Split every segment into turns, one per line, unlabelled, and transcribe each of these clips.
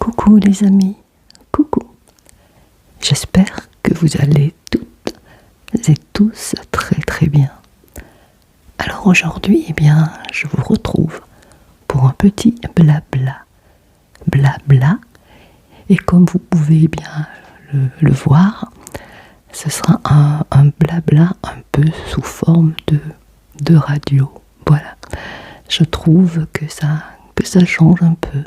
Coucou les amis, coucou. J'espère que vous allez toutes et tous très très bien. Alors aujourd'hui, je vous retrouve pour un petit blabla. Blabla, et comme vous pouvez le voir, ce sera un blabla un peu sous forme de radio. Voilà, je trouve que ça change un peu.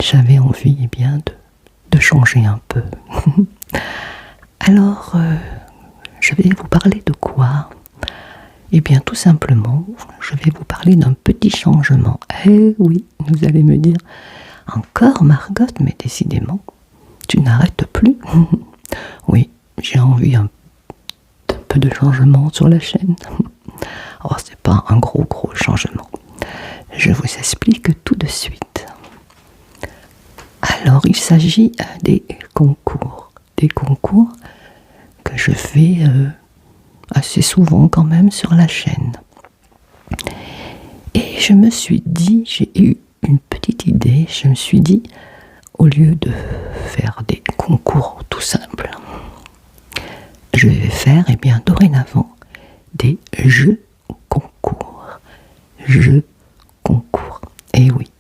J'avais envie de changer un peu. Alors, je vais vous parler de quoi ? Tout simplement, je vais vous parler d'un petit changement. Eh oui, vous allez me dire, encore Margot, mais décidément, tu n'arrêtes plus. Oui, j'ai envie un peu de changement sur la chaîne. Oh, c'est pas un gros changement. Je vous explique tout de suite. Alors, il s'agit des concours. Des concours que je fais assez souvent quand même sur la chaîne. Et je me suis dit, j'ai eu une petite idée, je me suis dit, au lieu de faire des concours tout simples, je vais faire dorénavant des jeux concours. Jeux concours, et oui.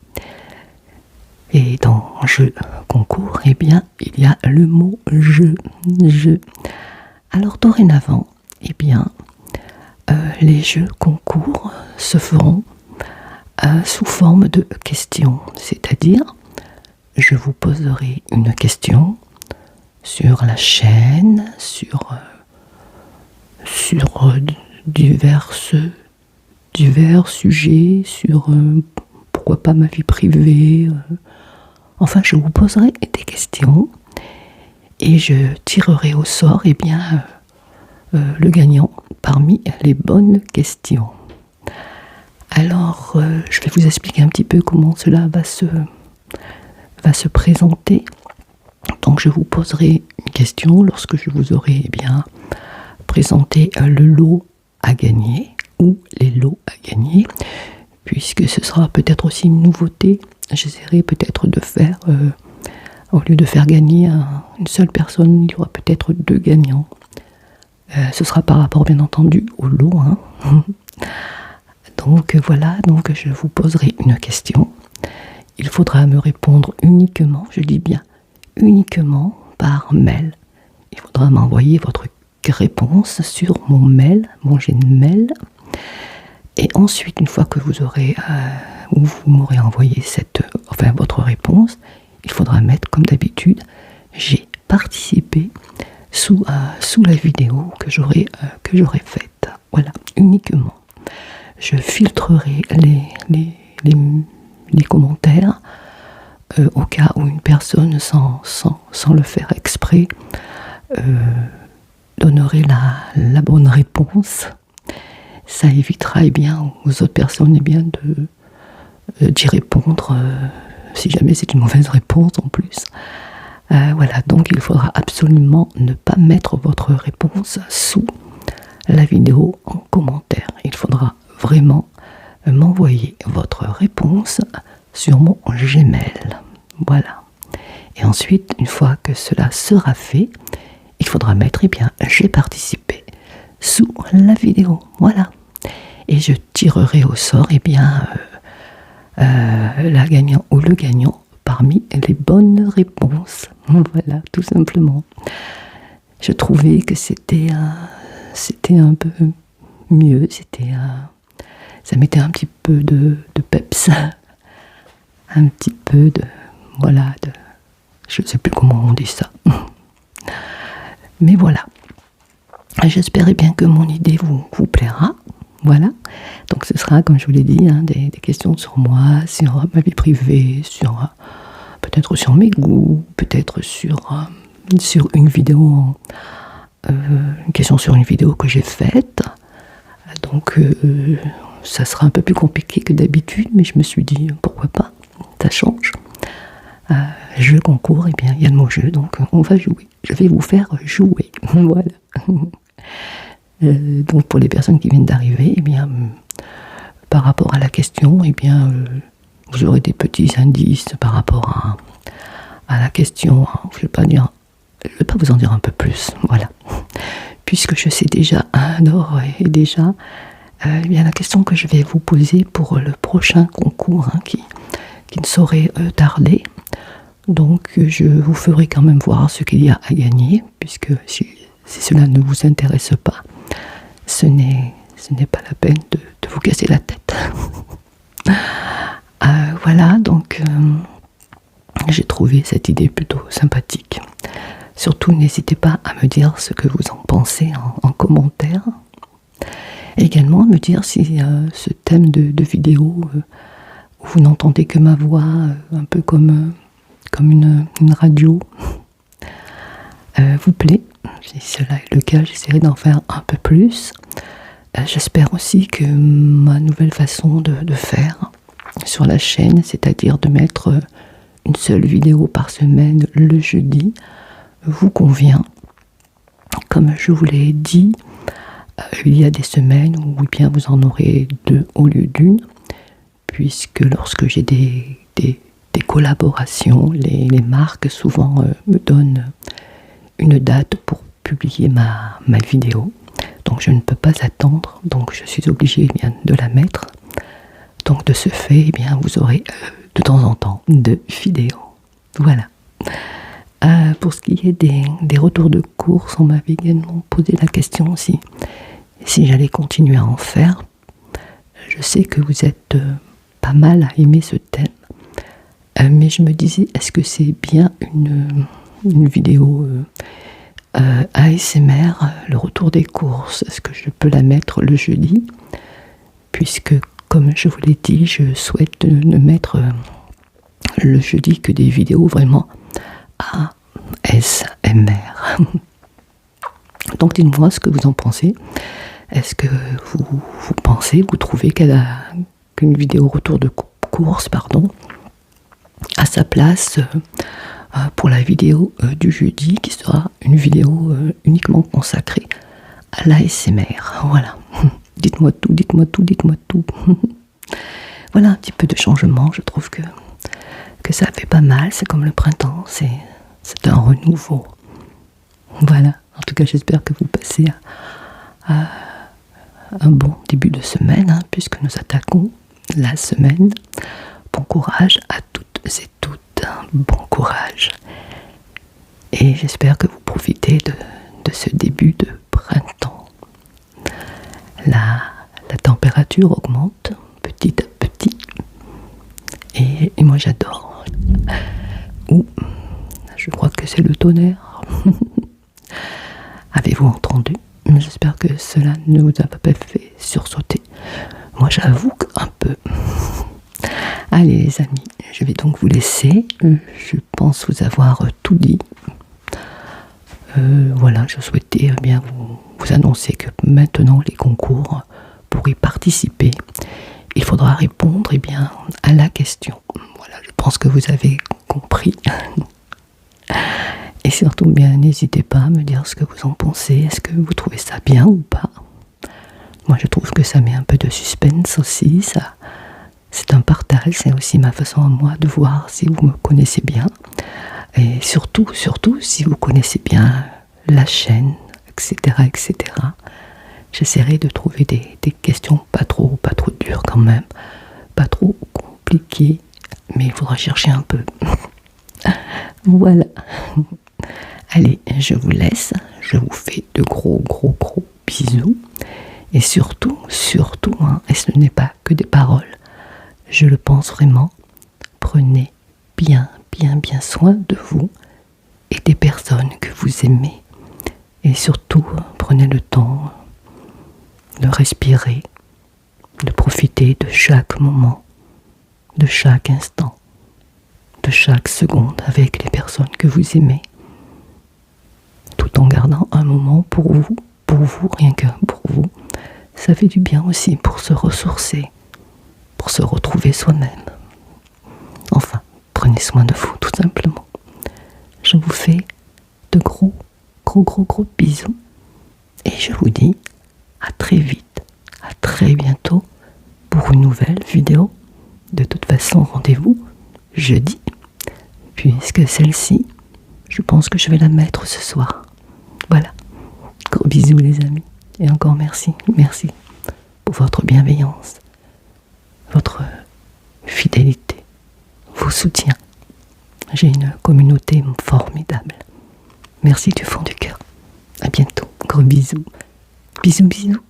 Et dans jeu concours, il y a le mot jeu. Alors dorénavant, les jeux concours se feront sous forme de questions. C'est-à-dire, je vous poserai une question sur la chaîne, sur divers sujets, sur pourquoi pas ma vie privée. Enfin, je vous poserai des questions et je tirerai au sort le gagnant parmi les bonnes questions. Alors, je vais vous expliquer un petit peu comment cela va se présenter. Donc, je vous poserai une question lorsque je vous aurai présenté le lot à gagner ou les lots à gagner, puisque ce sera peut-être aussi une nouveauté. J'essaierai peut-être de faire, au lieu de faire gagner une seule personne, il y aura peut-être 2 gagnants. Ce sera par rapport bien entendu au lot. Donc voilà, je vous poserai une question. Il faudra me répondre uniquement, je dis bien uniquement par mail. Il faudra m'envoyer votre réponse sur mon mail, mon Gmail. Et ensuite, une fois que vous m'aurez envoyé votre réponse, il faudra mettre comme d'habitude, j'ai participé sous la vidéo que j'aurai faite. Voilà, uniquement. Je filtrerai les commentaires au cas où une personne, sans le faire exprès, donnerait la bonne réponse. Ça évitera aux autres personnes d'y répondre si jamais c'est une mauvaise réponse en plus. Voilà, donc il faudra absolument ne pas mettre votre réponse sous la vidéo en commentaire. Il faudra vraiment m'envoyer votre réponse sur mon Gmail. Voilà. Et ensuite, une fois que cela sera fait, il faudra mettre j'ai participé sous la vidéo. Voilà. Et je tirerai au sort la gagnante ou le gagnant parmi les bonnes réponses. Voilà, tout simplement. Je trouvais que c'était un peu mieux, ça mettait un petit peu de peps, un petit peu je ne sais plus comment on dit ça. Mais voilà. J'espère que mon idée vous plaira. Voilà. Donc ce sera, comme je vous l'ai dit, des questions sur moi, sur ma vie privée, peut-être sur mes goûts, peut-être sur une vidéo, une question sur une vidéo que j'ai faite. Donc ça sera un peu plus compliqué que d'habitude, mais je me suis dit pourquoi pas, ça change. Jeu concours, il y a le mot jeu, donc on va jouer. Je vais vous faire jouer. Voilà. Donc pour les personnes qui viennent d'arriver, par rapport à la question, vous aurez des petits indices par rapport à la question. Je vais pas vous en dire un peu plus, voilà. Puisque je sais déjà, et déjà, bien la question que je vais vous poser pour le prochain concours, qui ne saurait tarder. Donc je vous ferai quand même voir ce qu'il y a à gagner, puisque si cela ne vous intéresse pas, ce n'est pas la peine de vous casser la tête. Voilà, donc j'ai trouvé cette idée plutôt sympathique. Surtout, n'hésitez pas à me dire ce que vous en pensez en commentaire. Également, à me dire si ce thème de vidéo, où vous n'entendez que ma voix, un peu comme une radio, vous plaît. Si cela est le cas, j'essaierai d'en faire un peu plus. J'espère aussi que ma nouvelle façon de faire sur la chaîne, c'est-à-dire de mettre une seule vidéo par semaine le jeudi, vous convient. Comme je vous l'ai dit, il y a des semaines où bien vous en aurez 2 au lieu d'une, puisque lorsque j'ai des collaborations, les marques souvent me donnent une date pour publier ma vidéo. Donc je ne peux pas attendre, donc je suis obligée de la mettre. Donc de ce fait, vous aurez de temps en temps 2 vidéos. Voilà. Pour ce qui est des retours de course, on m'avait également posé la question si j'allais continuer à en faire. Je sais que vous êtes pas mal à aimer ce thème, mais je me disais, est-ce que c'est bien une vidéo ASMR, le retour des courses, est-ce que je peux la mettre le jeudi, puisque comme je vous l'ai dit, je souhaite ne mettre le jeudi que des vidéos vraiment ASMR. Donc dites-moi ce que vous en pensez. Est-ce que vous trouvez qu'une vidéo retour de course, a sa place pour la vidéo du jeudi, qui sera une vidéo uniquement consacrée à l'ASMR. Voilà. Dites-moi tout. Voilà un petit peu de changement, je trouve que ça fait pas mal, c'est comme le printemps, c'est un renouveau. Voilà, en tout cas j'espère que vous passez à un bon début de semaine, puisque nous attaquons la semaine. Bon courage à toutes et toutes, bon courage. Et j'espère que vous profitez de ce début de printemps. La température augmente petit à petit, et moi j'adore. Je crois que c'est le tonnerre. Avez-vous entendu? J'espère que cela ne vous a pas fait sursauter. Moi j'avoue qu'un peu. Allez les amis, je vais donc vous laisser. Je pense vous avoir tout dit. Voilà, je souhaitais bien vous annoncer que maintenant les concours, pour y participer, il faudra répondre à la question. Voilà, je pense que vous avez compris. Et surtout, n'hésitez pas à me dire ce que vous en pensez. Est-ce que vous trouvez ça bien ou pas? Moi, je trouve que ça met un peu de suspense aussi. C'est un partage, c'est aussi ma façon à moi de voir si vous me connaissez bien. Et surtout, si vous connaissez bien la chaîne, etc. J'essaierai de trouver des questions pas trop dures quand même, pas trop compliquées, mais il faudra chercher un peu. Voilà. Allez, je vous laisse, je vous fais de gros bisous, et surtout, et ce n'est pas que des paroles, je le pense vraiment, prenez bien soin de vous et des personnes que vous aimez, et surtout prenez le temps de respirer, de profiter de chaque moment, de chaque instant, de chaque seconde avec les personnes que vous aimez, tout en gardant un moment pour vous, rien que pour vous. Ça fait du bien aussi pour se ressourcer, pour se retrouver soi-même. Enfin, prenez soin de vous, tout simplement. Je vous fais de gros bisous, et je vous dis à très vite, à très bientôt pour une nouvelle vidéo. De toute façon, son rendez-vous jeudi, puisque celle-ci, je pense que je vais la mettre ce soir. Voilà. Gros bisous les amis. Et encore merci. Merci pour votre bienveillance, votre fidélité, vos soutiens. J'ai une communauté formidable. Merci du fond du cœur. À bientôt. Gros bisous. Bisous, bisous.